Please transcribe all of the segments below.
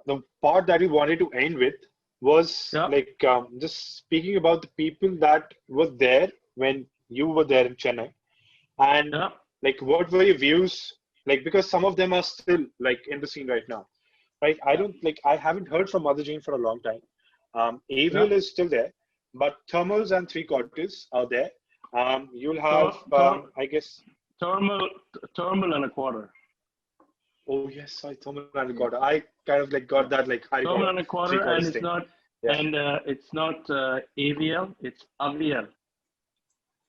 the part that we wanted to end with was Yeah. like just speaking about the people that were there when you were there in Chennai, and Yeah. like what were your views? Like because some of them are still like in the scene right now, right? I haven't heard from Mother Jane for a long time. Yeah. Avial is still there, but Thermals and Three Quarters are there. You'll Ther- have ther- I guess. Thermal and a quarter. Oh yes, sorry, Thermal and Three Quarter. I kind of like got that like Harry Thermal Potter and a Three quarter, and Quarters thing. Yeah. it's not AVL, it's AVL.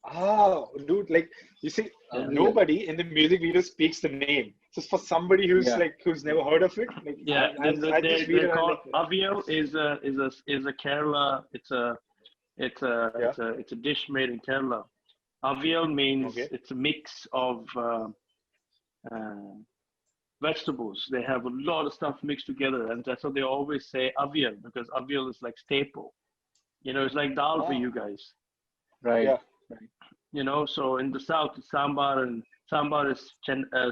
Ah, dude, like you see, Yeah. nobody in the music video speaks the name. So for somebody who's Yeah. like who's never heard of it, like Yeah, I just read they're it. called Like, avial is a Kerala. It's a yeah. it's a dish made in Kerala. Avial means Okay. it's a mix of vegetables. They have a lot of stuff mixed together, and that's what they always say avial, because avial is like staple. You know, it's like dal for Ah. you guys. Right. Yeah. You know, so in the south it's sambar, and sambar is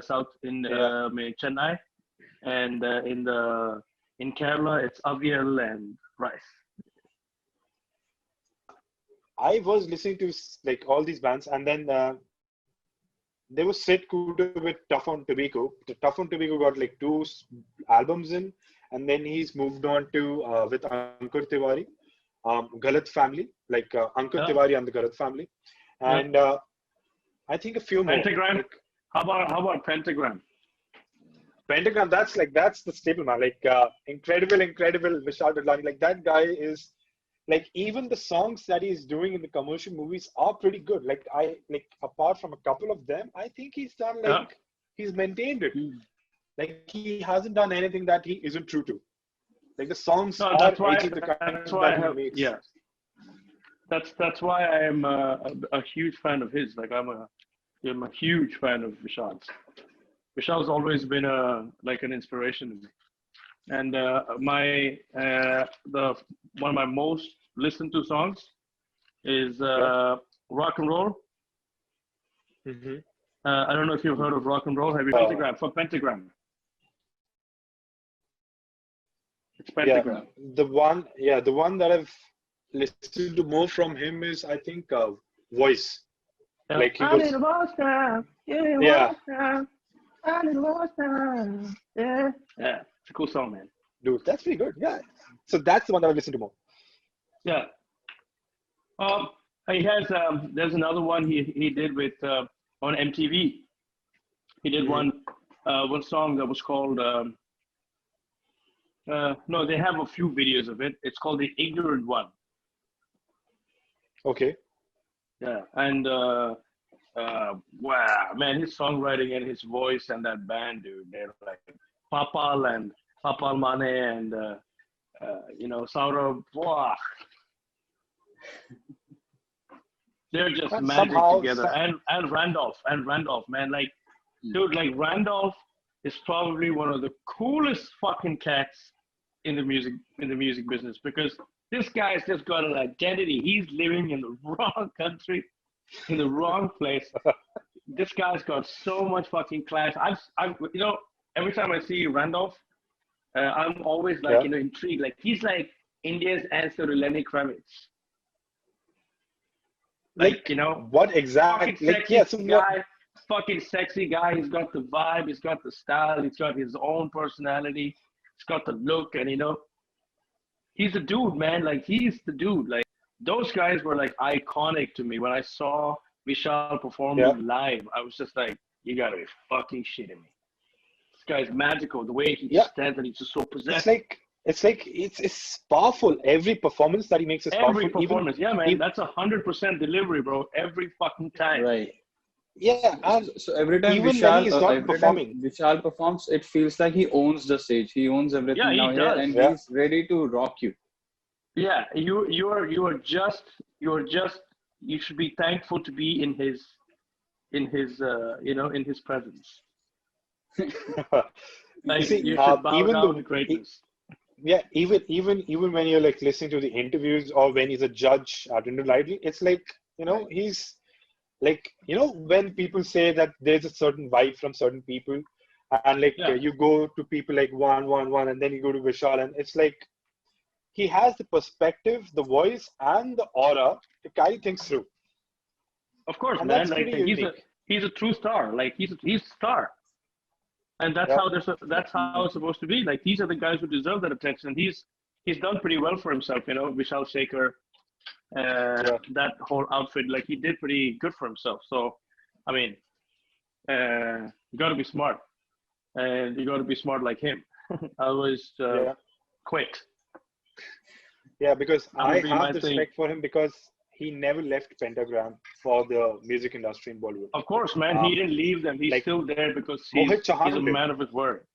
south in Yeah. Chennai, and in Kerala it's avial and rice. I was listening to like all these bands, and then there was Sid Cooter with Tough on Tobacco. The Tough on Tobacco got like two albums in, and then he's moved on to with Ankur Tiwari, Galat Family, like Ankur Yeah. Tiwari and the Galat Family, Yeah. and I think a few more. Pentagram. Like, How about Pentagram? Pentagram, that's the staple, man. Like incredible Vishal Dadlani. Like that guy is like even the songs that he's doing in the commercial movies are pretty good. Like apart from a couple of them, I think he's done like Yeah. he's maintained it. Hmm. Like he hasn't done anything that he isn't true to. Like the songs No, are that's why. edgy, the kind That's why I that he have. makes. Yeah, that's why I am a huge fan of his. Like I'm a huge fan of Vishal's. Vishal's always been like an inspiration to me. And the one of my most listened to songs is Rock and Roll. Mhm. I don't know if you've heard of Rock and Roll. Have you Pentagram? For Pentagram. It's Pentagram. The one that I've listened to more from him is I think Voice. Yeah. Like he I was, need a boss now. Yeah. Yeah. boss now. I need a boss now. Yeah. Yeah. It's a cool song, man. dude, that's pretty good. Yeah. So that's the one that I listen to more. Yeah. He has there's another one he did with on MTV. He did one song that was called no, they have a few videos of it. It's called The Ignorant One. Okay. Yeah. And wow, man, his songwriting and his voice and that band, dude, they're like Papal and Papal Mane and Saurabh. Wow. They're just And magic somehow- together. And Randolph, man, like, dude, like Randolph is probably one of the coolest fucking cats in the music business, because this guy's just got an identity. He's living in the wrong country, in the wrong place. This guy's got so much fucking class. I've every time I see Randolph, I'm always like intrigued. Like he's like India's answer to Lenny Kravitz. Like, what exactly? fucking Like, sexy yeah, so guy, fucking sexy guy. He's got the vibe, he's got the style, he's got his own personality, he's got the look, and he's a dude, man. Like he's the dude. Like those guys were like iconic to me. When I saw Vishal performing live, I was just like, you gotta be fucking shitting me. This guy's magical. The way he stands and he's just so possessive. it's powerful. Every performance that he makes is powerful. Every performance, that's 100% delivery, bro. Every fucking time. Right. Yeah, and So every time even when Vishal, he's not every time performing. Vishal performs, it feels like he owns the stage. He owns everything Yeah, he now here, does. and Yeah. he's ready to rock you. Yeah, you should be thankful to be in his presence. Like see, you should bow even down the- to greatness. Yeah, even when you're like listening to the interviews or when he's a judge at Indian Idol, it's like, he's like, when people say that there's a certain vibe from certain people, and like Yeah. you go to people like 111, and then you go to Vishal, and it's like he has the perspective, the voice, and the aura to carry things through, Of course, and man. that's Like pretty unique. he's a true star. Like he's a star, and that's Yeah, how that's how it's supposed to be. Like these are the guys who deserve that attention. And he's done pretty well for himself. You know, Vishal Shaker, yeah, that whole outfit. Like he did pretty good for himself. So, I mean, you got to be smart, and you got to be smart like him. Otherwise, yeah, quit. yeah. Because That I would be my have the thing. respect for him because he never left Pentagram for the music industry in Bollywood. Of course, man. He didn't leave them. He's Like still there because Mohit he's Chauhan a did. man of his word.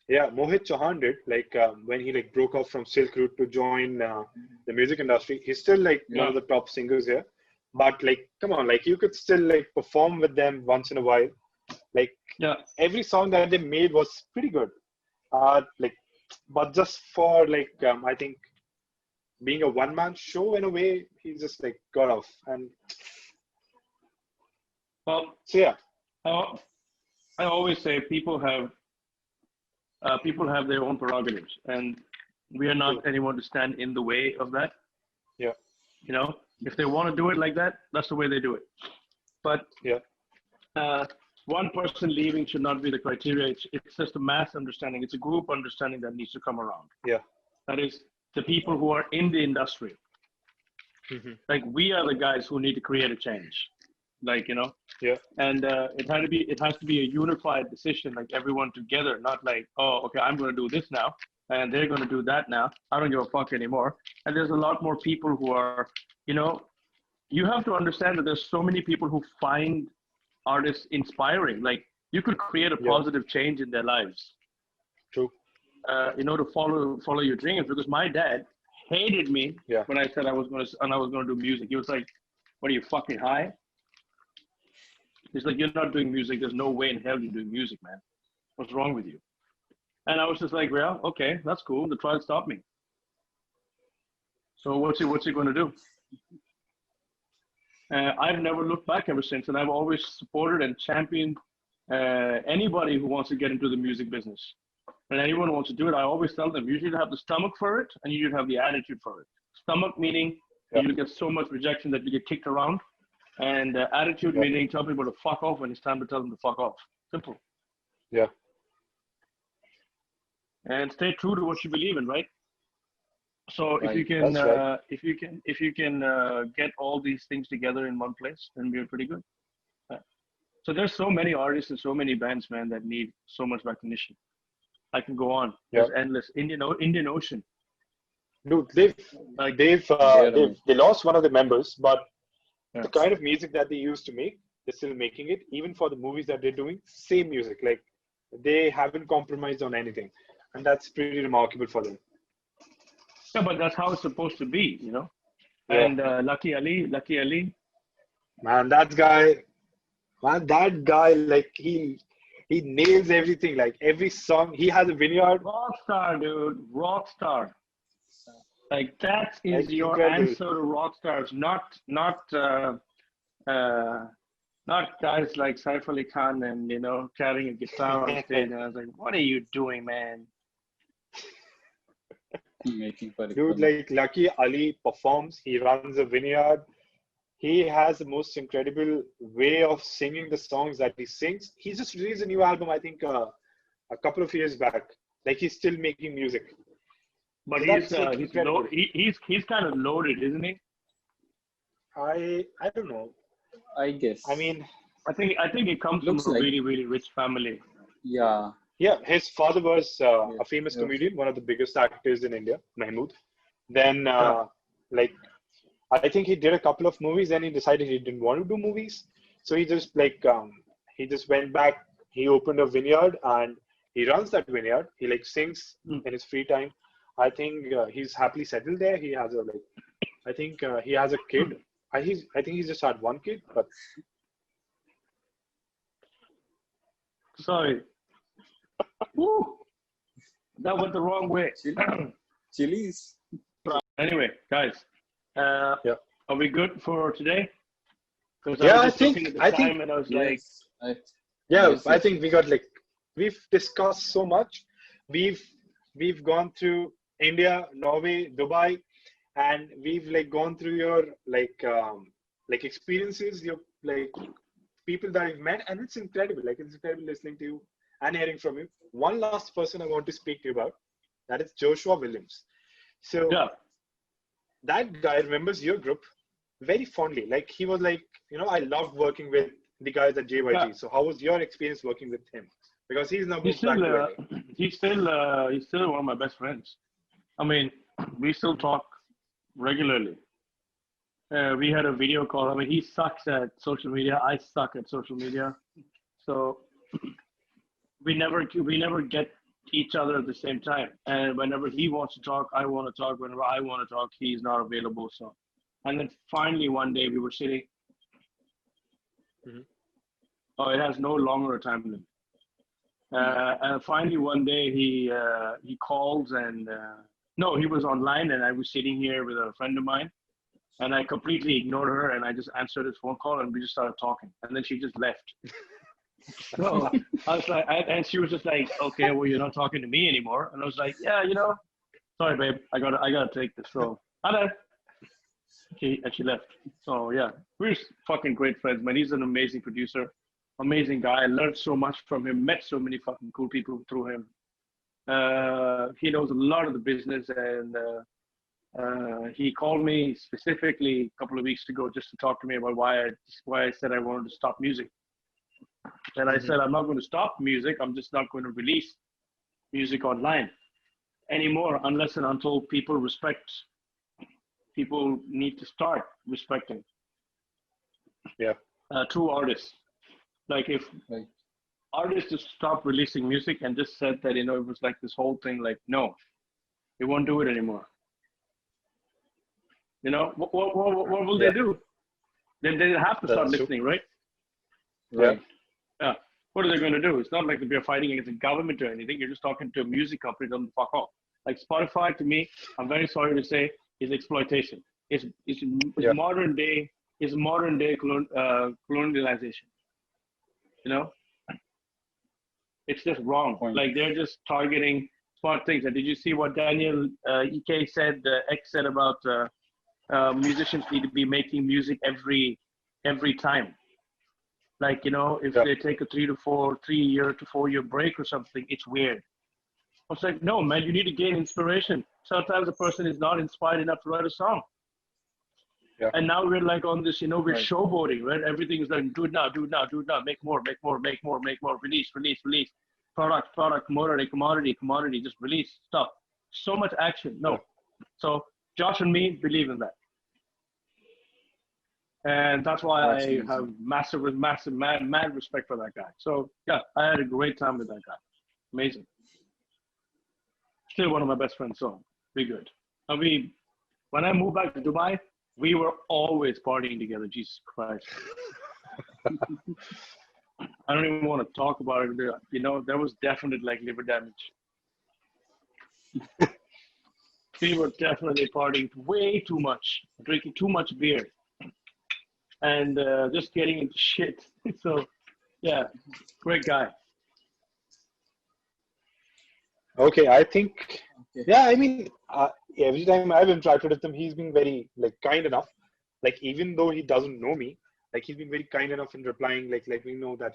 Yeah, Mohit Chauhan did. Like when he like broke off from Silk Route to join the music industry, he's still like one of the top singers here. But like, come on, like you could still like perform with them once in a while. Like Yeah. every song that they made was pretty good. Like, but just for like, I think being a one-man show in a way, he just like got off. And Well, so yeah, I always say people have their own prerogatives, and we are not anyone to stand in the way of that. yeah, You know, if they want to do it like that, that's the way they do it. But yeah, one person leaving should not be the criteria. It's just a mass understanding. It's a group understanding that needs to come around. yeah, That is the people who are in the industry. mm-hmm. Like we are the guys who need to create a change. Like, you know, Yeah, and it has to be a unified decision, like everyone together, not like, oh, okay, I'm going to do this now and they're going to do that now. I don't give a fuck anymore. And there's a lot more people who are, you know, you have to understand that there's so many people who find artists inspiring. Like you could create a positive change in their lives. true. You know, to follow your dreams. Because my dad hated me when I said I was going to do music. He was like, "What are you, fucking high?" He's like, "You're not doing music. There's no way in hell you're doing music, man. What's wrong with you?" And I was just like, "Well, okay, that's cool. The trial stopped me. So what's he going to do?" I've never looked back ever since, and I've always supported and championed anybody who wants to get into the music business. And anyone who wants to do it, I always tell them, you should have the stomach for it, and you should have the attitude for it. Stomach meaning you get so much rejection that you get kicked around, and attitude meaning tell people to fuck off when it's time to tell them to fuck off. Simple. Yeah, And stay true to what you believe in, right? So Right. if you can, That's right. if you can get all these things together in one place, then we're pretty good. So there's so many artists and so many bands, man, that need so much recognition. I can go on. There's endless. Indian Ocean. dude, Like, they lost one of the members, but Yeah. the kind of music that they used to make, they're still making it. Even for the movies that they're doing, same music. Like they haven't compromised on anything, and that's pretty remarkable for them. yeah, but that's how it's supposed to be, you know. Yeah. And Lucky Ali, Man, that guy, like he nails everything. Like every song, he has a vineyard. rockstar, dude, rockstar. Like that is Like, your incredible. answer to rock stars, not guys like Saif Ali Khan and, you know, carrying a guitar on stage. And I was like, what are you doing, man? Making for Dude, like Lucky Ali performs. He runs a vineyard. He has the most incredible way of singing the songs that he sings. He just released a new album, I think, a couple of years back. Like he's still making music. But That's, like, he's incredible. he's kind of loaded, isn't he? I don't know. I guess. I mean, I think he comes Looks from a like- really, really rich family. yeah. yeah, his father was a famous Yeah. comedian, one of the biggest actors in India, Mahmood. Then, like, I think he did a couple of movies. Then he decided he didn't want to do movies, so he just he just went back. He opened a vineyard and he runs that vineyard. He like sings in his free time. I think he's happily settled there. He has I think he has a kid. I think he's just had one kid, but Sorry. Woo! That went the wrong way. Chilies. Anyway, guys, are we good for today? Because Yeah, I was just looking at the I time think- and I was like, Yes. yeah, Yes, I yes. think we got like we've discussed so much. We've gone through India, Norway, Dubai, and we've like gone through your like experiences, your like people that you've met, and it's incredible. Like it's incredible listening to you and hearing from you. One last person I want to speak to you about, that is Joshua Williams. So Yeah. that guy remembers your group very fondly. Like he was like, I loved working with the guys at JYG. Yeah. So how was your experience working with him? Because he's now He's moved back still, to LA. he's still one of my best friends. I mean, we still talk regularly. We had a video call. I mean, he sucks at social media. I suck at social media. So we never get each other at the same time. And whenever he wants to talk, I want to talk. Whenever I want to talk, he's not available. So, and then finally one day we were sitting. Oh, it has no longer a time limit. And finally one day he calls and no, he was online and I was sitting here with a friend of mine and I completely ignored her and I just answered his phone call and we just started talking and then she just left. So I was like, and she was just like, okay, well, you're not talking to me anymore. And I was like, yeah, sorry, babe, I gotta take this. So, and she left. So yeah, we're just fucking great friends, man. He's an amazing producer, amazing guy. I learned so much from him, met so many fucking cool people through him. He knows a lot of the business and he called me specifically a couple of weeks ago just to talk to me about why I said I wanted to stop music. And I said, I'm not going to stop music. I'm just not going to release music online anymore unless and until people need to start respecting. Yeah. True artists. Like if artists just stopped releasing music and just said that, it was like this whole thing, like, no, they won't do it anymore. What will they do? Then they have to start listening, right? Right. Yeah. What are they going to do? It's not like we're fighting against the government or anything. You're just talking to a music company. Don't fuck off. Like Spotify, to me, I'm very sorry to say, is exploitation. It's modern day. It's modern day colonialization. It's just wrong. Like they're just targeting smart things. And did you see what Daniel Ek said? X said about musicians need to be making music every time. Like, if they take a 3 year to 4 year break or something, it's weird. I was like, no, man, you need to gain inspiration. Sometimes a person is not inspired enough to write a song. Yeah. And now we're like on this, we're showboating, right? Everything is like, do it now, make more, release. Product, commodity, just release stuff. So much action. No. So Josh and me believe in that. And that's why I have mad respect for that guy. So yeah, I had a great time with that guy. Amazing. Still one of my best friends, so be good. And when I moved back to Dubai, we were always partying together. Jesus Christ. I don't even want to talk about it. There was definite like liver damage. We were definitely partying way too much, drinking too much beer. And just getting into shit. So, yeah, great guy. Okay, I think, yeah, I mean, every time I've interacted with him, he's been very, like, kind enough. Like, even though he doesn't know me, like, he's been very kind enough in replying, like, let me know that,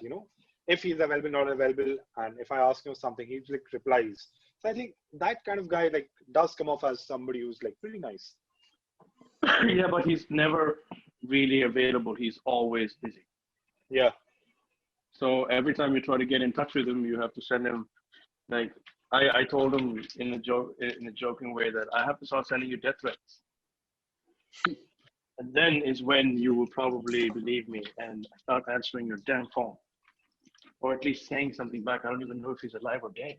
if he's available, not available, and if I ask him something, he, like, replies. So I think that kind of guy, like, does come off as somebody who's, like, pretty nice. Yeah, but he's never really available. He's always busy. Yeah. So every time you try to get in touch with him, you have to send him, like, I told him in a joking way that I have to start sending you death threats. And then is when you will probably believe me and start answering your damn phone. Or at least saying something back. I don't even know if he's alive or dead.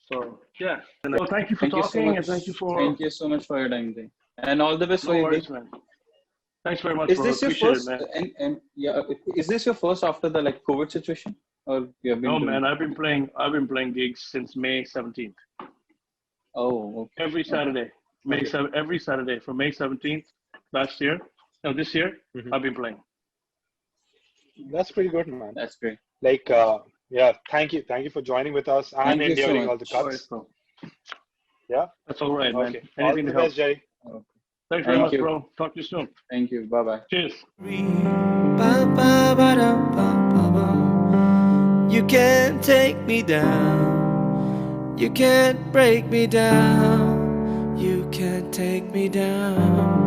So, yeah. Well, thank you for talking and thank you so much for your time, Jay. And all the best for your day. Man. Thanks very much. Is this your first? Is this your first after the COVID situation, or you have been? No, man. I've been playing gigs since May 17th. Oh, okay. Every Saturday, every Saturday from May 17th this year, I've been playing. That's pretty good, man. That's great. Like, yeah, thank you for joining with us and Thank you so enduring all the much. All right, cuts. bro. Yeah. That's all right, man. Okay. All Anything the to help. best, Jerry. Okay. Thanks very Thank much, you. bro. Talk to you soon. Thank you. Bye bye. Cheers. You can't take me down. You can't break me down. You can't take me down.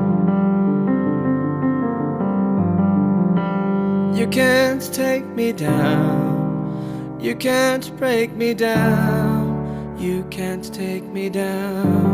You can't take me down. You can't break me down. You can't take me down.